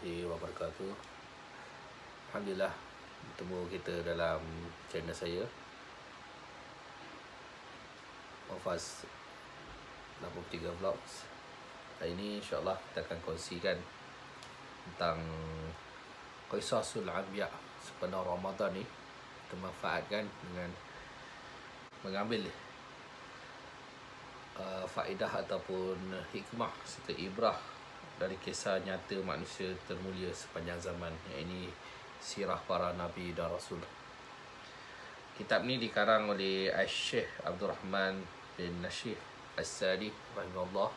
warahmatullahi wabarakatuh. Alhamdulillah bertemu kita dalam channel saya, Mufaz 83 Vlogs. Hari ini insyaAllah kita akan kongsikan tentang Qisasul Anbiya sepenuh Ramadan ni. Kita manfaatkan dengan mengambil faedah ataupun hikmah serta ibrah dari kisah nyata manusia termulia sepanjang zaman, iaitu sirah para Nabi dan Rasul. Kitab ni dikarang oleh Syekh Abdul Rahman bin Nashih As-Sadi rahimahullah,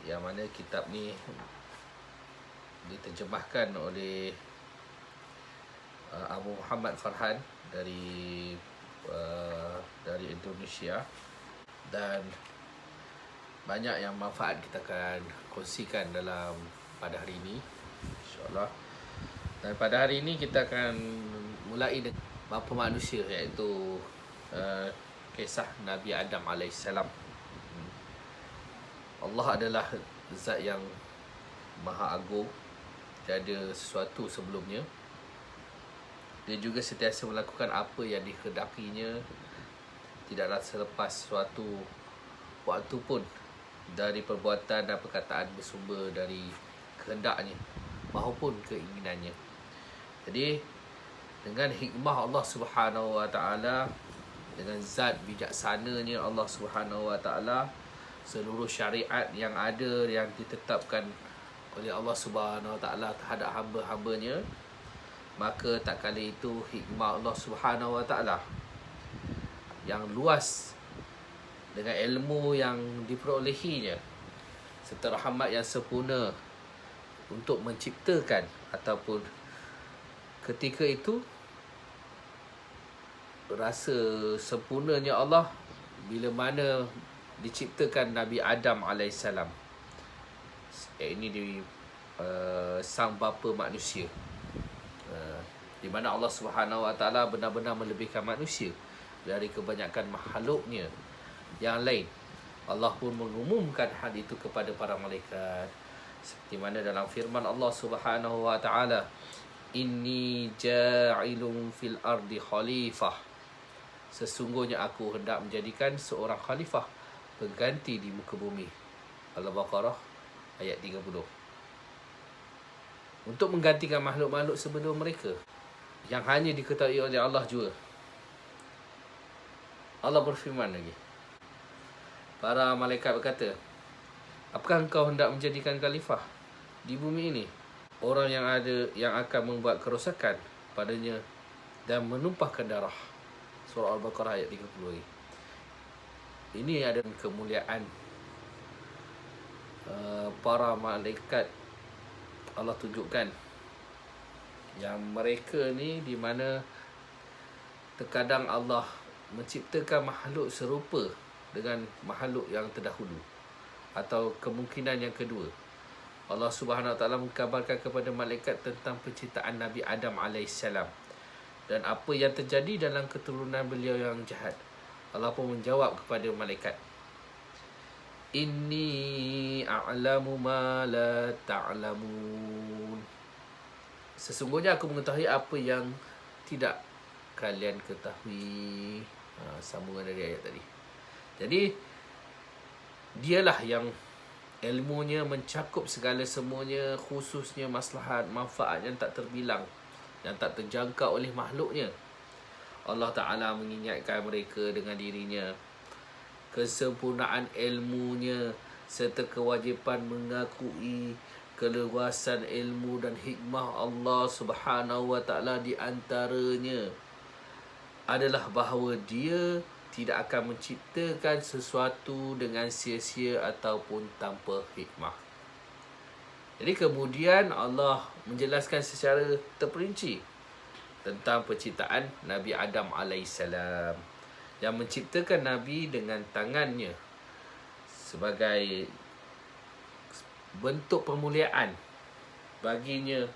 yang mana kitab ni diterjemahkan oleh Abu Muhammad Farhan dari Indonesia, dan banyak yang manfaat kita akan kongsikan dalam pada hari ini insyaAllah. Dan pada hari ini kita akan mulai dengan bapa manusia, iaitu kisah Nabi Adam AS. Allah adalah zat yang maha agung, tiada sesuatu sebelumnya. Dia juga sentiasa melakukan apa yang dikehendakinya, tidaklah selepas suatu waktu pun dari perbuatan dan perkataan bersumber dari kehendaknya maupun keinginannya. Jadi dengan hikmah Allah Subhanahu Wa Taala, dengan zat bijaksananya Allah Subhanahu Wa Taala, seluruh syariat yang ada yang ditetapkan oleh Allah Subhanahu Wa Taala terhadap hamba-hambanya, maka tak kala itu hikmah Allah Subhanahu Wa Taala yang luas dengan ilmu yang diperolehinya serta rahmat yang sempurna untuk menciptakan, ataupun ketika itu rasa sempurnanya Allah bila mana diciptakan Nabi Adam AS. Ini di sang bapa manusia, di mana Allah Subhanahu Wa Taala benar-benar melebihkan manusia dari kebanyakan makhluknya yang lain. Allah pun mengumumkan hal itu kepada para malaikat, seperti mana dalam firman Allah Subhanahu Wa Taala, inni ja'ilun fil ardi khalifah, sesungguhnya aku hendak menjadikan seorang khalifah pengganti di muka bumi. Al-Baqarah ayat 30. Untuk menggantikan makhluk-makhluk sebelum mereka yang hanya diketahui oleh Allah juga. Allah berfirman lagi, para malaikat berkata, apakah engkau hendak menjadikan khalifah di bumi ini orang yang akan membuat kerosakan padanya dan menumpahkan darah? Surah Al-Baqarah ayat 30. Ini adalah kemuliaan para malaikat. Allah tunjukkan yang mereka ni di mana terkadang Allah menciptakan makhluk serupa dengan makhluk yang terdahulu, atau kemungkinan yang kedua. Allah Subhanahu Wa Taala mengkabarkan kepada malaikat tentang penciptaan Nabi Adam AS dan apa yang terjadi dalam keturunan beliau yang jahat. Allah pun menjawab kepada malaikat, inni a'lamu ma la ta'lamun, sesungguhnya aku mengetahui apa yang tidak kalian ketahui. Sambungan dari ayat tadi. Jadi dialah yang ilmunya mencakup segala semuanya, khususnya maslahat, manfaat yang tak terbilang, yang tak terjangkau oleh makhluknya. Allah Ta'ala mengingatkan mereka dengan dirinya, kesempurnaan ilmunya serta kewajipan mengakui keluasan ilmu dan hikmah Allah Subhanahu Wa Taala di antaranya adalah bahawa Dia tidak akan menciptakan sesuatu dengan sia-sia ataupun tanpa hikmah. Jadi kemudian Allah menjelaskan secara terperinci tentang penciptaan Nabi Adam AS, yang menciptakan Nabi dengan tangannya sebagai bentuk pemuliaan baginya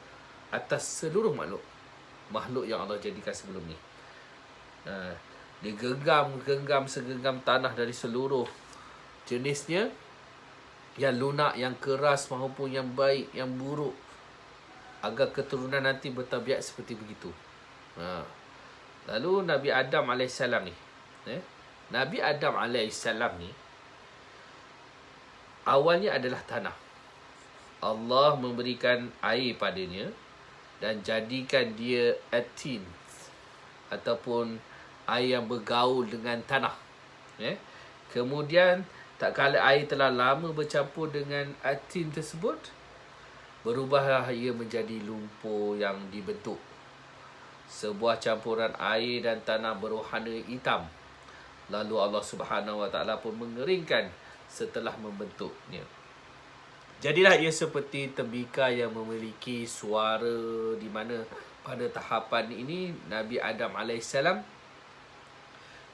atas seluruh makhluk yang Allah jadikan sebelum ni. Digenggam segenggam tanah dari seluruh jenisnya, yang lunak, yang keras maupun yang baik, yang buruk, agar keturunan nanti bertabiat seperti begitu. Lalu Nabi Adam AS ni, Nabi Adam AS ni awalnya adalah tanah. Allah memberikan air padanya dan jadikan dia atin, ataupun air yang bergaul dengan tanah. Kemudian tak kala air telah lama bercampur dengan atin tersebut, berubahlah ia menjadi lumpur yang dibentuk sebuah campuran air dan tanah berwarna hitam. Lalu Allah Subhanahu Wa Taala pun mengeringkan setelah membentuknya. Jadilah ia seperti tembikar yang memiliki suara, di mana pada tahapan ini Nabi Adam AS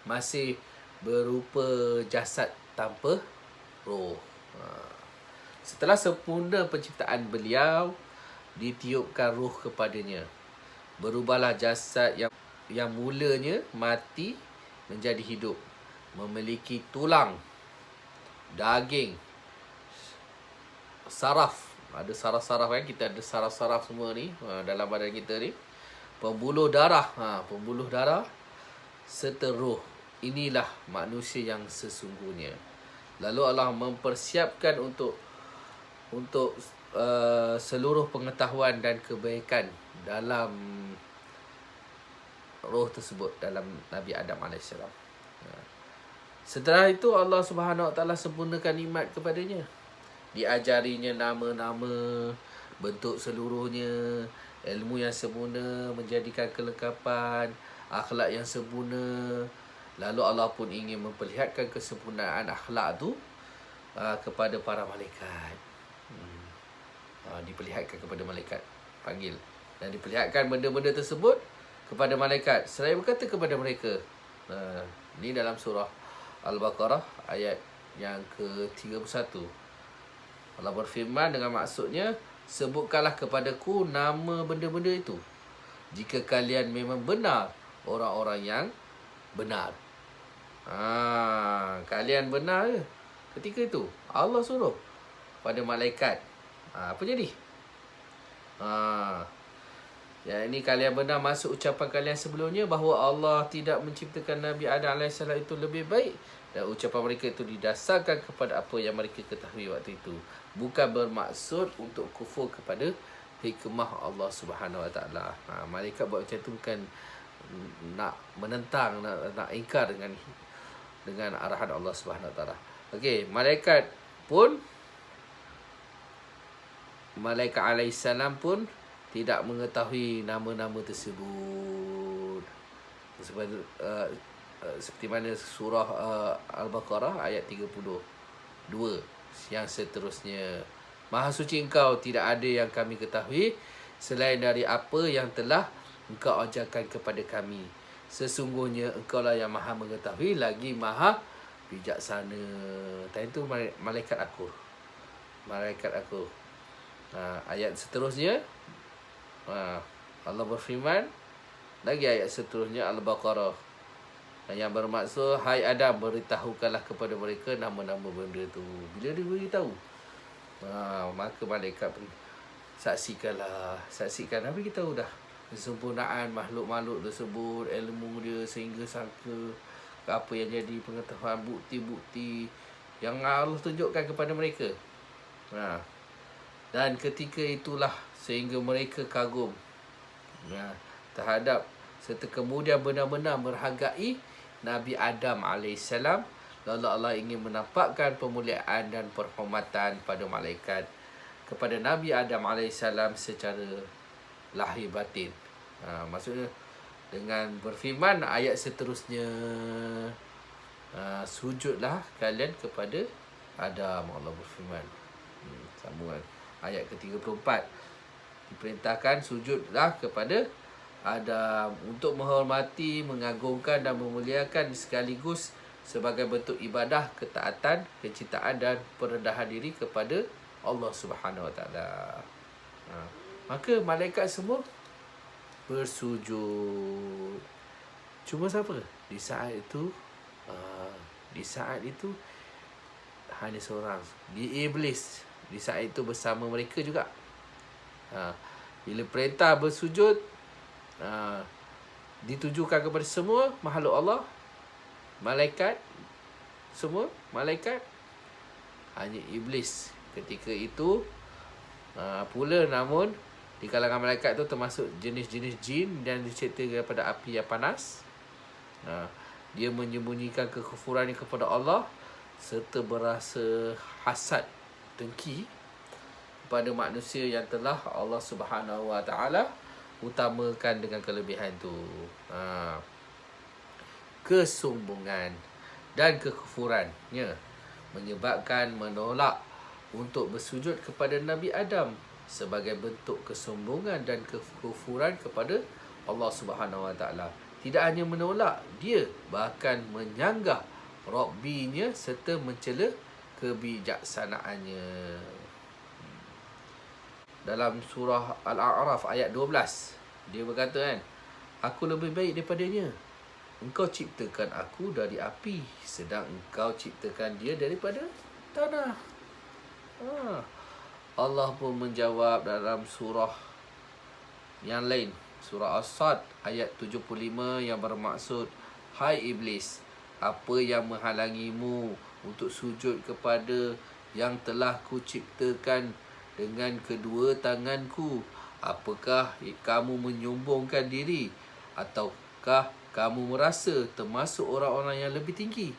masih berupa jasad tanpa roh. Setelah sempurna penciptaan beliau, ditiupkan roh kepadanya. Berubahlah jasad yang mulanya mati menjadi hidup, memiliki tulang, daging, saraf. Ada saraf-saraf kan, kita ada saraf-saraf semua ni dalam badan kita ni. Pembuluh darah, serta roh. Inilah manusia yang sesungguhnya. Lalu Allah mempersiapkan untuk seluruh pengetahuan dan kebaikan dalam roh tersebut, dalam Nabi Adam AS. Setelah itu Allah Subhanahu Wa Taala sempurnakan nikmat kepadanya. Diajarinya nama-nama, bentuk seluruhnya, ilmu yang sempurna, menjadikan kelengkapan, akhlak yang sempurna. Lalu Allah pun ingin memperlihatkan kesempurnaan akhlak tu kepada para malaikat. Diperlihatkan kepada malaikat, panggil dan diperlihatkan benda-benda tersebut kepada malaikat. Seraya berkata kepada mereka, ini dalam surah Al-Baqarah ayat yang ke-31. Allah berfirman dengan maksudnya, sebutkanlah kepadaku nama benda-benda itu, jika kalian memang benar orang-orang yang benar. Kalian benar ke? Ketika itu Allah suruh pada malaikat. Apa jadi? Ya, ini kalian benar masuk ucapan kalian sebelumnya bahawa Allah tidak menciptakan Nabi Adam AS itu lebih baik, dan ucapan mereka itu didasarkan kepada apa yang mereka ketahui waktu itu, bukan bermaksud untuk kufur kepada hikmah Allah Subhanahu Wa Taala. Malaikat buat macam tu bukan nak menentang, nak ingkar dengan arahan Allah Subhanahu Wa Taala. Okey, malaikat alaihissalam pun tidak mengetahui nama-nama tersebut. Seperti mana surah Al-Baqarah ayat 32 yang seterusnya. Maha suci Engkau, tidak ada yang kami ketahui selain dari apa yang telah Engkau ajarkan kepada kami. Sesungguhnya Engkau lah yang maha mengetahui lagi maha bijaksana. Tadi itu malaikat aku. Ayat seterusnya Allah berfirman lagi, ayat seterusnya Al-Baqarah, yang bermaksud, hai Adam, beritahukanlah kepada mereka nama-nama benda tu. Bila dia beritahu, maka malaikat pun saksikan. Apa kita tahu dah kesempurnaan makhluk-makhluk tersebut, ilmu dia sehingga sangka apa yang jadi pengetahuan, bukti-bukti yang Allah tunjukkan kepada mereka. Dan ketika itulah sehingga mereka kagum terhadap, serta kemudian benar-benar menghargai Nabi Adam AS. Lalu Allah ingin menampakkan pemuliaan dan perhormatan pada malaikat kepada Nabi Adam AS secara lahir batin. Maksudnya dengan berfirman ayat seterusnya, sujudlah kalian kepada Adam. Allah berfirman, sambungan ayat ke-34, diperintahkan sujudlah kepada Adam untuk menghormati, mengagungkan dan memuliakan sekaligus sebagai bentuk ibadah, ketaatan, kecintaan dan perendahan diri kepada Allah Subhanahu Wa Taala. Maka malaikat semua bersujud. Cuma siapa? Di saat itu hanya seorang, di iblis. Di saat itu bersama mereka juga. Bila perintah bersujud ditujukan kepada semua makhluk Allah, malaikat, semua malaikat, hanya iblis ketika itu pula. Namun di kalangan malaikat itu termasuk jenis-jenis jin dan diciptakan daripada api yang panas. Dia menyembunyikan kekufurannya kepada Allah serta berasa hasad, dengki kepada manusia yang telah Allah Subhanahu Wa Taala utamakan dengan kelebihan tu. Kesombongan dan kekufurannya menyebabkan menolak untuk bersujud kepada Nabi Adam sebagai bentuk kesombongan dan kekufuran kepada Allah Subhanahu Wa Taala. Tidak hanya menolak, dia bahkan menyanggah Rabbinya serta mencela kebijaksanaannya. Dalam surah Al-A'raf ayat 12, dia berkata kan, aku lebih baik daripadanya. Engkau ciptakan aku dari api, sedang engkau ciptakan dia daripada tanah. Allah pun menjawab dalam surah yang lain, surah As-Sad ayat 75 yang bermaksud, hai iblis, apa yang menghalangimu untuk sujud kepada yang telah kuciptakan dengan kedua tanganku? Apakah kamu menyombongkan diri ataukah kamu merasa termasuk orang-orang yang lebih tinggi?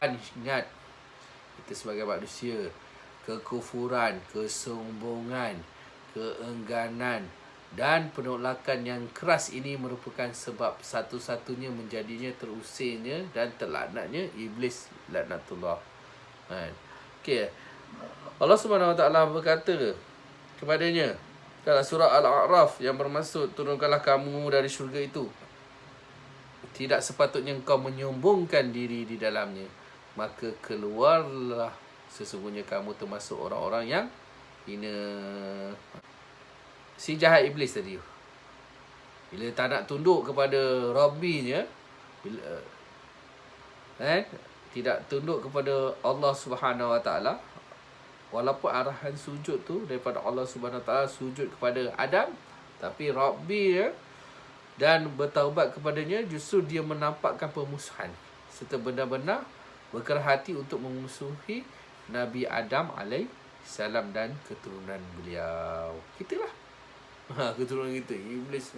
Ingat, kita sebagai manusia, kekufuran, kesombongan, keengganan dan penolakan yang keras ini merupakan sebab satu-satunya menjadinya terusirnya dan terlaknatnya iblis, laknatullah. Okey. Allah Subhanahu Wa Taala berkata kepadanya dalam surah Al-A'raf yang bermaksud, turunkanlah kamu dari syurga itu. Tidak sepatutnya engkau menyombongkan diri di dalamnya, maka keluarlah, sesungguhnya kamu termasuk orang-orang yang hina. Si jahat iblis tadi, bila tak nak tunduk kepada Rabbinya, tidak tunduk kepada Allah Subhanahu Wa Taala, walaupun arahan sujud tu daripada Allah Subhanahu Wa Taala sujud kepada Adam, tapi Rabbi dan bertaubat kepadanya, justru dia menampakkan permusuhan serta benar-benar berkerah hati untuk memusuhi Nabi Adam alaihissalam dan keturunan beliau. Kitalah keturunan kita. Iblis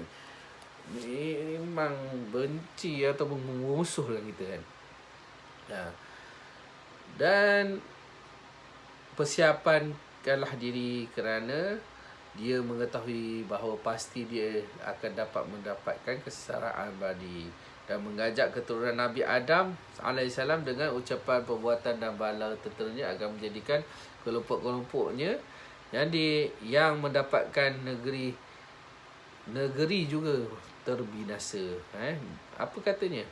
ni memang benci ataupun memusuhkan kita kan. Dan persiapankanlah diri kerana dia mengetahui bahawa pasti dia akan dapat mendapatkan kesengsaraan abadi, dan mengajak keturunan Nabi Adam alaihissalam dengan ucapan, perbuatan dan bala tenteranya akan menjadikan kelompok-kelompoknya yang mendapatkan negeri juga terbinasa. Apa katanya?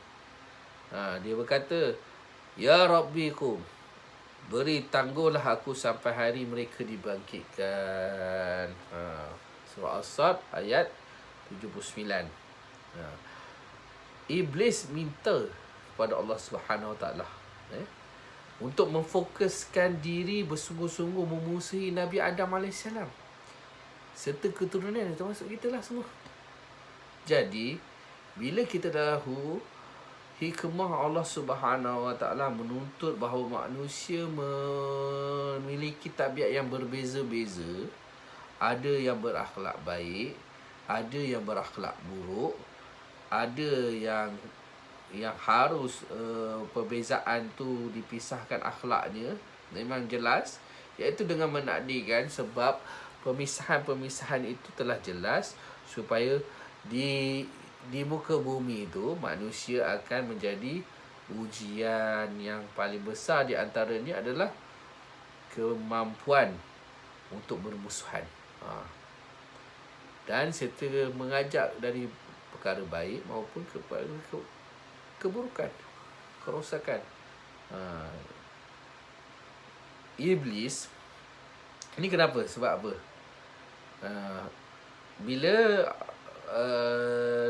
Dia berkata, ya Rabbikum, beri tangguhlah aku sampai hari mereka dibangkitkan. Surah As-Sad ayat 79. Iblis minta kepada Allah Subhanahu Wa Taala untuk memfokuskan diri bersungguh-sungguh memusuhi Nabi Adam AS serta keturunan, termasuk kita lah semua. Jadi bila kita tahu hikmah Allah Subhanahu Wa Taala menuntut bahawa manusia memiliki tabiat yang berbeza-beza, ada yang berakhlak baik, ada yang berakhlak buruk, ada yang harus perbezaan tu dipisahkan akhlaknya, memang jelas, iaitu dengan menakdirkan, sebab pemisahan-pemisahan itu telah jelas supaya di muka bumi itu manusia akan menjadi ujian yang paling besar. Di antaranya adalah kemampuan untuk bermusuhan, dan serta mengajak dari perkara baik maupun kepada keburukan, kerosakan. Iblis ini kenapa? Sebab apa? Bila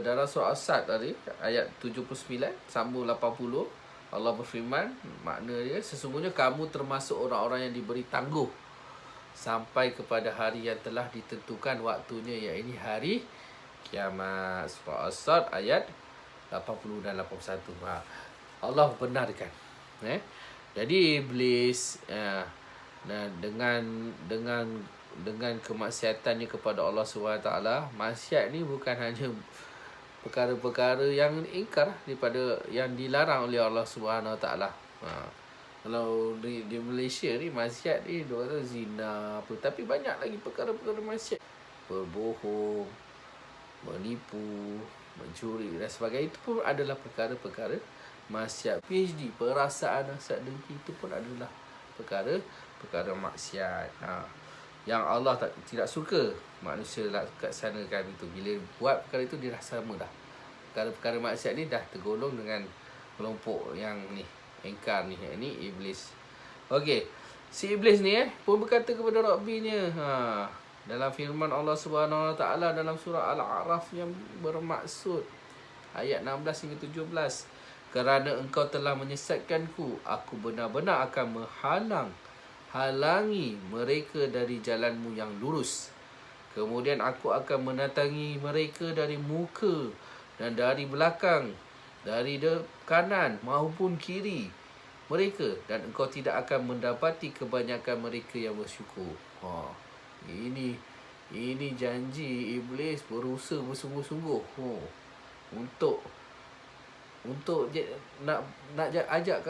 dalam surah As-Sad tadi ayat 79 sambung 80, Allah berfirman, makna dia sesungguhnya kamu termasuk orang-orang yang diberi tangguh sampai kepada hari yang telah ditentukan waktunya, iaitu hari kiamat. Surah As-Sad ayat 80 dan 81. Allah benarkan. Jadi iblis dengan kemaksiatannya kepada Allah SWT, maksiat ni bukan hanya perkara-perkara yang ingkar daripada yang dilarang oleh Allah SWT. Kalau di Malaysia ni maksiat ni dia kata zina apa, tapi banyak lagi perkara-perkara maksiat, berbohong, menipu, mencuri dan sebagainya. Itu pun adalah perkara-perkara maksiat. PhD, perasaan hasad dengki, itu pun adalah perkara maksiat. Yang Allah tidak suka manusia laksanakan itu. Bila buat perkara itu, dia dah sama dah. Perkara-perkara maksiat ni dah tergolong dengan kelompok yang ni, engkar ni, ini iblis. Okey, si iblis ni pun berkata kepada Rabbinya, dalam firman Allah Subhanahu Wa Taala dalam surah Al-A'raf yang bermaksud ayat 16 hingga 17, kerana engkau telah menyesatkanku, aku benar-benar akan halangi mereka dari jalanmu yang lurus. Kemudian aku akan mendatangi mereka dari muka dan dari belakang, dari kanan maupun kiri mereka, dan engkau tidak akan mendapati kebanyakan mereka yang bersyukur. Ini janji iblis berusaha bersungguh-sungguh untuk nak ajak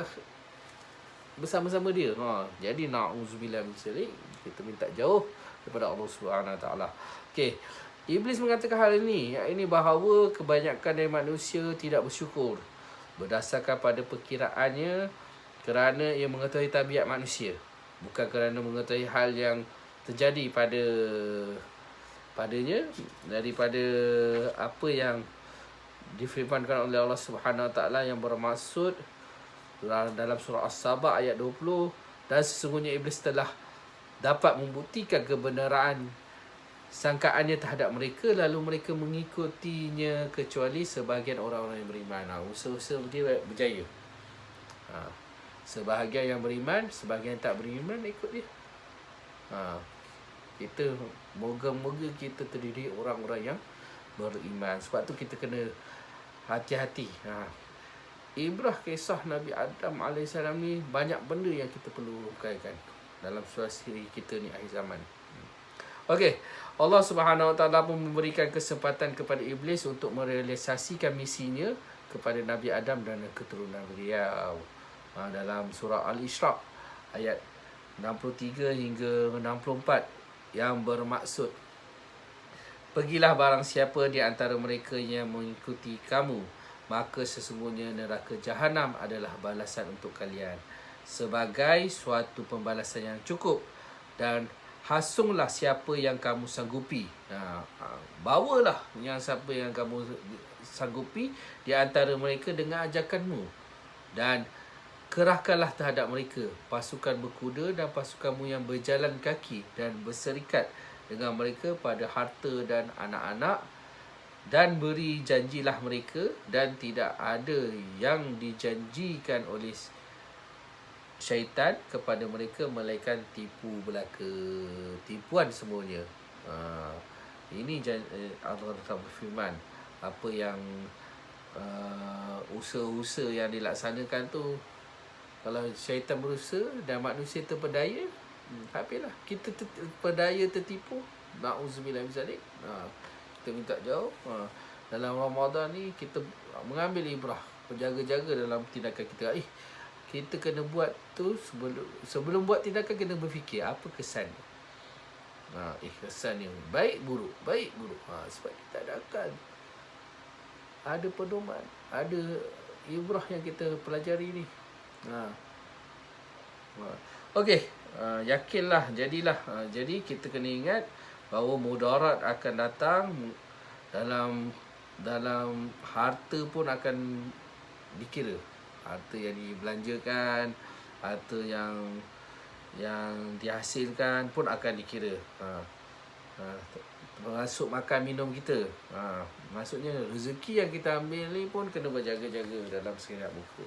bersama-sama dia. Jadi na'udzubillah min syarri, kita minta jauh daripada Allah Subhanahu Wa Taala. Okey, iblis mengatakan hal ini, iaitu bahawa kebanyakan dari manusia tidak bersyukur berdasarkan pada perkiraannya, kerana ia mengetahui tabiat manusia, bukan kerana mengetahui hal yang terjadi padanya daripada apa yang difirmankan oleh Allah Subhanahu Wa Taala yang bermaksud dalam surah As-Saba ayat 20, dan sesungguhnya iblis telah dapat membuktikan kebenaran sangkaannya terhadap mereka, lalu mereka mengikutinya kecuali sebahagian orang-orang yang beriman. Usaha-usaha dia berjaya. Sebahagian yang beriman, sebahagian yang tak beriman ikut dia. Kita moga-moga kita terdiri orang-orang yang beriman. Sebab tu kita kena hati-hati. Ibrah kisah Nabi Adam AS ni banyak benda yang kita perlu kaitkan dalam situasi kita ni akhir zaman. Okey, Allah Subhanahu Wa Taala pun memberikan kesempatan kepada iblis untuk merealisasikan misinya kepada Nabi Adam dan keturunan beliau. Dalam surah Al-Isra ayat 63 hingga 64 yang bermaksud, pergilah barang siapa di antara mereka yang mengikuti kamu, maka sesungguhnya neraka Jahanam adalah balasan untuk kalian sebagai suatu pembalasan yang cukup, dan hasunglah siapa yang kamu sanggupi. Bawalah yang siapa yang kamu sanggupi di antara mereka dengan ajakanmu, dan kerahkanlah terhadap mereka pasukan berkuda dan pasukanmu yang berjalan kaki, dan berserikat dengan mereka pada harta dan anak-anak, dan beri janjilah mereka, dan tidak ada yang dijanjikan oleh syaitan kepada mereka melainkan tipu belaka, tipuan semuanya. Ini Allah berfirman, apa yang usaha-usaha yang dilaksanakan tu, kalau syaitan berusaha dan manusia terpedaya, habislah. Kita terpedaya, tertipu, na'udzubillah min zalik. Kita minta jauh. Dalam Ramadan ni kita mengambil ibrah, berjaga-jaga dalam tindakan kita. Kita kena buat tu sebelum buat tindakan, kena berfikir apa kesan. Kesan ni baik buruk. Sebab kita ada akal, ada pedoman, ada ibrah yang kita pelajari ni. Okey, yakinlah, jadilah. Jadi kita kena ingat bahawa mudarat akan datang dalam harta pun akan dikira. Harta yang dibelanjakan, harta yang dihasilkan pun akan dikira. Termasuk makan minum kita. Maksudnya rezeki yang kita ambil ni pun kena berjaga-jaga dalam sekejap buku.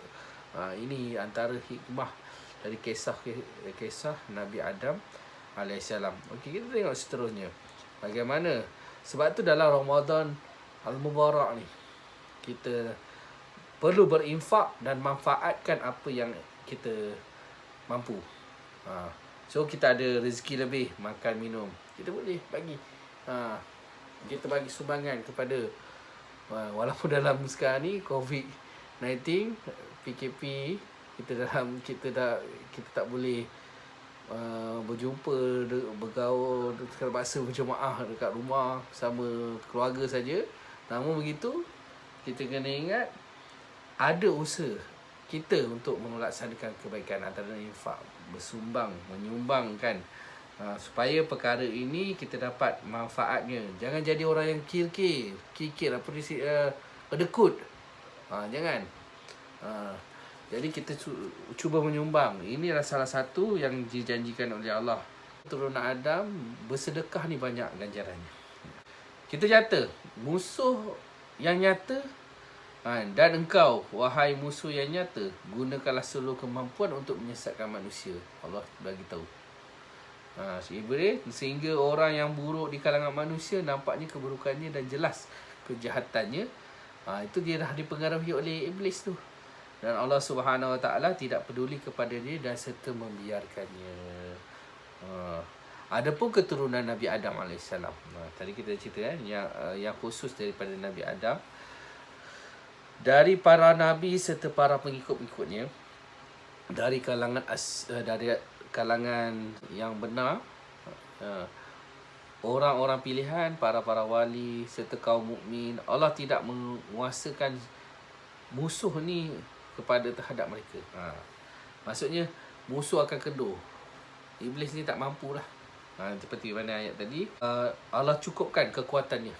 Ini antara hikmah dari kisah Nabi Adam alaihissalam. Okey, kita tengok seterusnya. Bagaimana? Sebab tu dalam Ramadan Al-Mubarak ni, kita perlu berinfak dan manfaatkan apa yang kita mampu. So kita ada rezeki lebih, makan minum, kita boleh bagi. Kita bagi sumbangan kepada, walaupun dalam sekarang ni COVID-19, PKP, kita tak boleh berjumpa, bergaul, terpaksa berjemaah dekat rumah bersama keluarga saja. Namun begitu, kita kena ingat ada usaha kita untuk melaksanakan kebaikan, antara infak, menyumbangkan, supaya perkara ini kita dapat manfaatnya. Jangan jadi orang yang kikir apa kedekut. Jangan. Jadi kita cuba menyumbang. Inilah salah satu yang dijanjikan oleh Allah. Turunan Adam bersedekah ni banyak ganjarannya. Kita nyata musuh yang nyata, dan engkau, wahai musuh yang nyata, gunakanlah seluruh kemampuan untuk menyesatkan manusia. Allah bagi tahu. Sehingga orang yang buruk di kalangan manusia nampaknya keburukannya dan jelas kejahatannya. Itu dia dah dipengaruhi oleh iblis tu. Dan Allah Subhanahu Wa Taala tidak peduli kepada dia dan serta membiarkannya. Adapun keturunan Nabi Adam alaihissalam. Tadi kita cerita yang khusus daripada Nabi Adam, dari para nabi serta para pengikut-pengikutnya, dari kalangan yang benar, orang-orang pilihan, para wali serta kaum mukmin. Allah tidak menguasakan musuh ni terhadap mereka. Maksudnya musuh akan kedua. Iblis ni tak mampulah. Seperti mana ayat tadi, Allah cukupkan kekuatannya,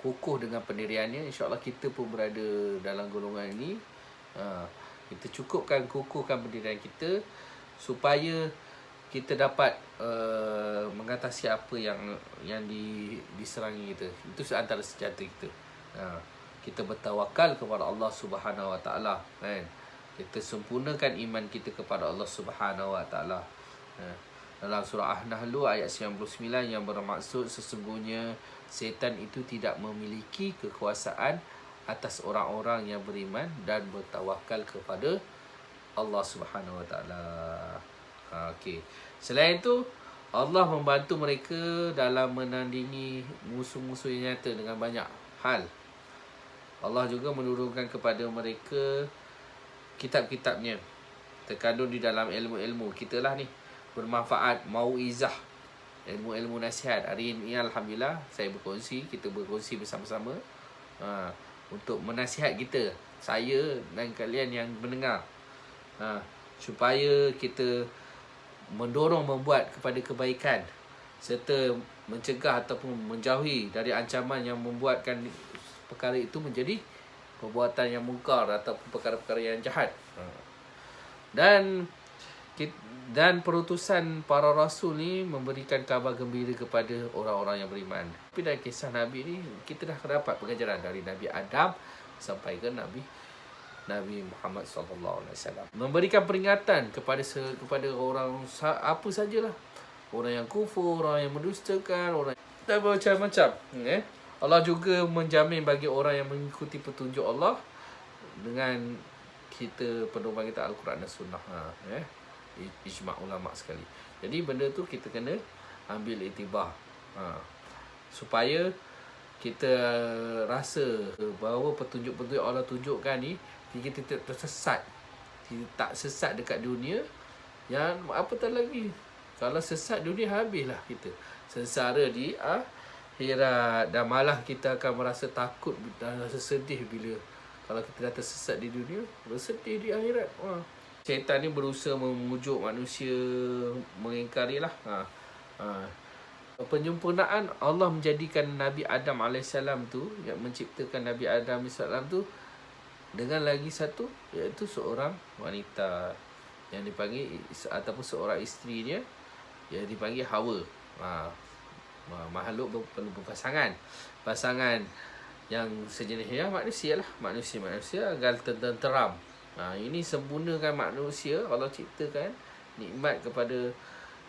kukuh dengan pendiriannya. InsyaAllah kita pun berada dalam golongan ini. Kita kukuhkan pendirian kita supaya kita dapat mengatasi apa yang diserangi kita. Itu antara senjata kita. Kita bertawakal kepada Allah Subhanahu Wa Taala, kan? Kita sempurnakan iman kita kepada Allah Subhanahu Wa Taala. Dalam surah An-Nahl ayat 99 yang bermaksud sesungguhnya setan itu tidak memiliki kekuasaan atas orang-orang yang beriman dan bertawakal kepada Allah Subhanahu Wa Taala. Okey. Selain itu, Allah membantu mereka dalam menandingi musuh-musuh yang nyata dengan banyak hal. Allah juga menurunkan kepada mereka kitab-kitabnya, terkandung di dalam ilmu-ilmu. Kita lah ni bermanfaat, mauizah, ilmu-ilmu nasihat. Hari ini alhamdulillah kita berkongsi bersama-sama untuk menasihat kita, saya dan kalian yang mendengar, supaya kita mendorong membuat kepada kebaikan serta mencegah ataupun menjauhi dari ancaman yang membuatkan perkara itu menjadi perbuatan yang mungkar ataupun perkara-perkara yang jahat. Dan perutusan para rasul ni memberikan kabar gembira kepada orang-orang yang beriman. Tapi dari kisah Nabi ni, kita dah dapat pengajaran dari Nabi Adam sampai ke Nabi Muhammad SAW. Memberikan peringatan kepada orang apa sajalah. Orang yang kufur, orang yang mendustakan, orang dan macam-macam. Allah juga menjamin bagi orang yang mengikuti petunjuk Allah dengan kita pedoman kita Al-Quran dan Sunnah. Ijma' ulama' sekali. Jadi benda tu kita kena ambil iktibar, supaya kita rasa bahawa petunjuk-petunjuk Allah tunjukkan ni, kita tidak tersesat. Kita tak sesat dekat dunia. Yang apatah lagi, kalau sesat dunia, habislah kita sengsara di akhirat. Dan malah kita akan merasa takut dan rasa sedih bila kalau kita dah tersesat di dunia, bersedih di akhirat. Syaitan ni berusaha memujuk manusia mengingkarilah. Penyempurnaan Allah menjadikan Nabi Adam AS tu, yang menciptakan Nabi Adam AS tu, dengan lagi satu, iaitu seorang wanita yang dipanggil, ataupun seorang isterinya yang dipanggil Hawa. Makhluk perlu berpasangan. Pasangan yang sejenis manusia lah. Manusia agar tenteram. Ini sempurnakan manusia. Allah ciptakan nikmat kepada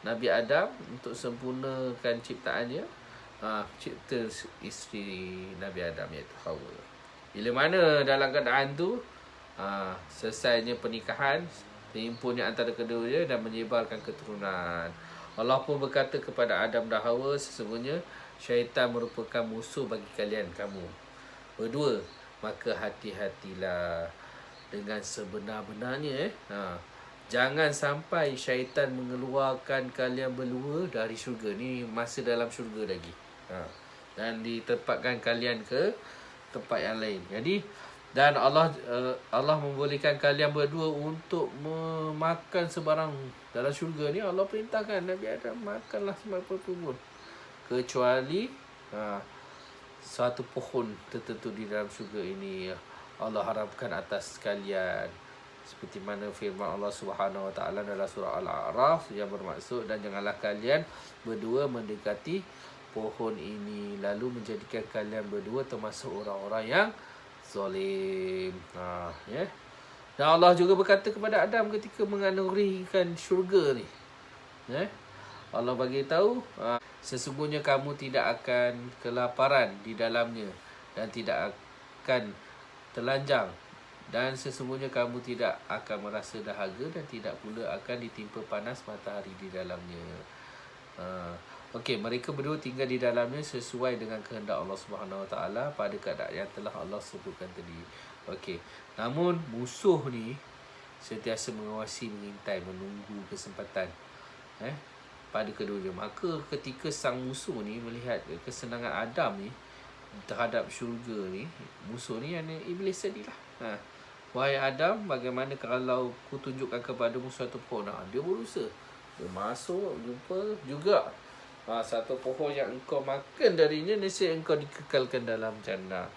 Nabi Adam untuk sempurnakan ciptaannya. Cipta isteri Nabi Adam iaitu Hawa. Bila mana dalam keadaan tu selesainya pernikahan, terhimpunnya antara keduanya dan menyebarkan keturunan. Allah pun berkata kepada Adam dan Hawa, sesungguhnya syaitan merupakan musuh bagi kalian kamu berdua, maka hati-hatilah dengan sebenar-benarnya. Jangan sampai syaitan mengeluarkan kalian berdua dari syurga. Ni masa dalam syurga lagi. Dan ditempatkan kalian ke tempat yang lain. Jadi dan Allah membolehkan kalian berdua untuk memakan sebarang dalam syurga ni. Allah perintahkan Nabi Adam, makanlah semua pohon kecuali satu pohon tertentu di dalam syurga ini Allah haramkan atas kalian, seperti mana firman Allah Subhanahu Wa Taala dalam surah Al-A'raf yang bermaksud, dan janganlah kalian berdua mendekati pohon ini lalu menjadikan kalian berdua termasuk orang-orang yang zalim. Dan Allah juga berkata kepada Adam ketika menganugerikan syurga ni, Allah bagi tahu, sesungguhnya kamu tidak akan kelaparan di dalamnya dan tidak akan telanjang, dan sesungguhnya kamu tidak akan merasa dahaga dan tidak pula akan ditimpa panas matahari di dalamnya. Okey, mereka berdua tinggal di dalamnya sesuai dengan kehendak Allah Subhanahu Wa Taala pada keadaan yang telah Allah sebutkan tadi. Okey, namun musuh ni sentiasa mengawasi, mengintai, menunggu kesempatan pada keduanya. Maka ketika sang musuh ni melihat kesenangan Adam ni terhadap syurga ni, musuh ni yang iblis tadilah. Wahai Adam, bagaimana kalau ku tunjukkan kepadamu suatu pohon? Dia berusaha. Dia masuk, jumpa juga satu pohon yang engkau makan darinya, nescaya engkau dikekalkan dalam jannah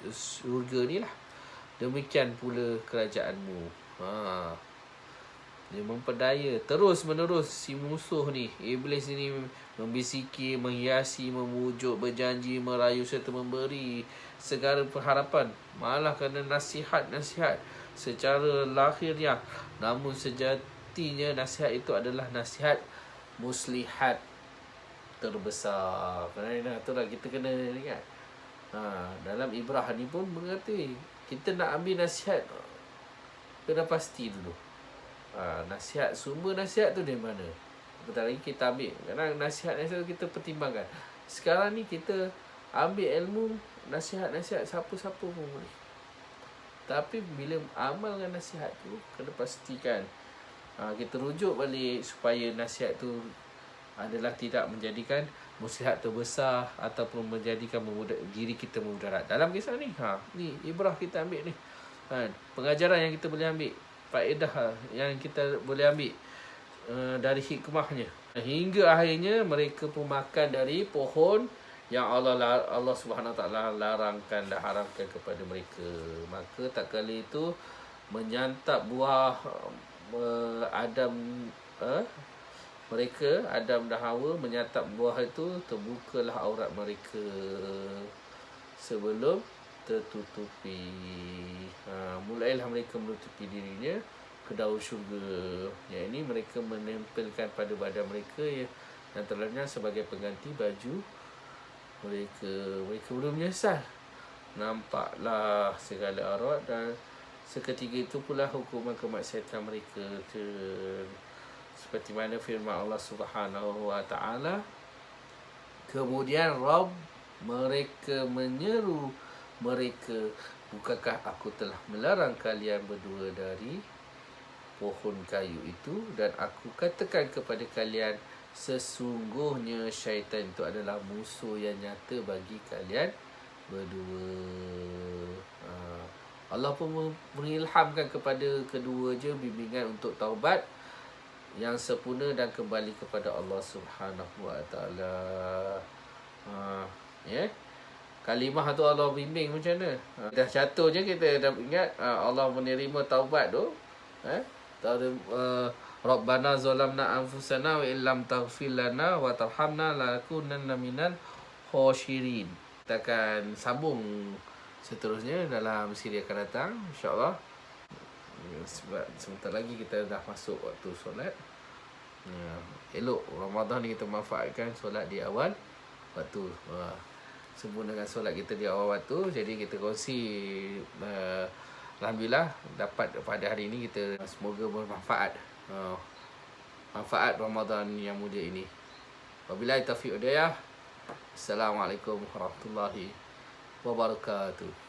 syurga ni lah. Demikian pula kerajaanmu. Dia memperdaya terus menerus si musuh ni, iblis ni, membisiki, menghiasi, memujuk, berjanji, merayu serta memberi segala pengharapan, malah kerana nasihat-nasihat secara lahiriah, namun sejatinya nasihat itu adalah nasihat muslihat terbesar. Kerana itulah kita kena ingat. Dalam ibrah ni pun mengerti, kita nak ambil nasihat kena pasti dulu. Nasihat, sumber nasihat tu dari mana? Bentar lagi kita ambil. Kadang nasihat-nasihat kita pertimbangkan. Sekarang ni kita ambil ilmu, nasihat-nasihat siapa-siapa pun boleh. Tapi bila amal dengan nasihat tu, kena pastikan kita rujuk balik supaya nasihat tu adalah tidak menjadikan muslihat terbesar ataupun menjadikan diri kita memudarat. Dalam kisah ni, ni ibrah kita ambil ni. Pengajaran yang kita boleh ambil, faedah yang kita boleh ambil dari hikmahnya. Hingga akhirnya mereka pun makan dari pohon yang Allah Subhanahu Taala larangkan dan haramkan kepada mereka. Maka tak kala itu menyantap buah mereka Adam dan Hawa menyantap buah itu, terbukalah aurat mereka sebelum tertutupi. Mulailah mereka menutupi dirinya ke daun syurga. Yang ini mereka menempelkan pada badan mereka yang terlenyap sebagai pengganti baju mereka. Mereka belum menyesal. Nampaklah segala aurat, dan seketika itu pula hukuman kemaksiatan mereka. Seperti mana firman Allah Subhanahu Wa Taala, kemudian Rabb mereka menyeru mereka, bukankah aku telah melarang kalian berdua dari pohon kayu itu, dan aku katakan kepada kalian, sesungguhnya syaitan itu adalah musuh yang nyata bagi kalian berdua. Allah pun mengilhamkan kepada kedua je bimbingan untuk taubat yang sempurna dan kembali kepada Allah Subhanahu Wa Taala. Kalimah tu Allah bimbing macam mana. Dah jatuh je kita dah ingat Allah menerima taubat tu. Rabbana zalamna anfusana wa illam taghfir lana wa tarhamna lanakunanna minal khashirin. Kita akan sambung seterusnya dalam siri akan datang, insya-Allah. Sebab sebentar lagi kita dah masuk waktu solat. Elok Ramadan ni kita manfaatkan solat di awal waktu. Sempurna dengan solat kita di awal waktu. Jadi kita kongsi, alhamdulillah dapat pada hari ini kita, semoga bermanfaat. Manfaat Ramadan yang mulia ini. Wabillahi taufiq wal hidayah. Assalamualaikum warahmatullahi wabarakatuh.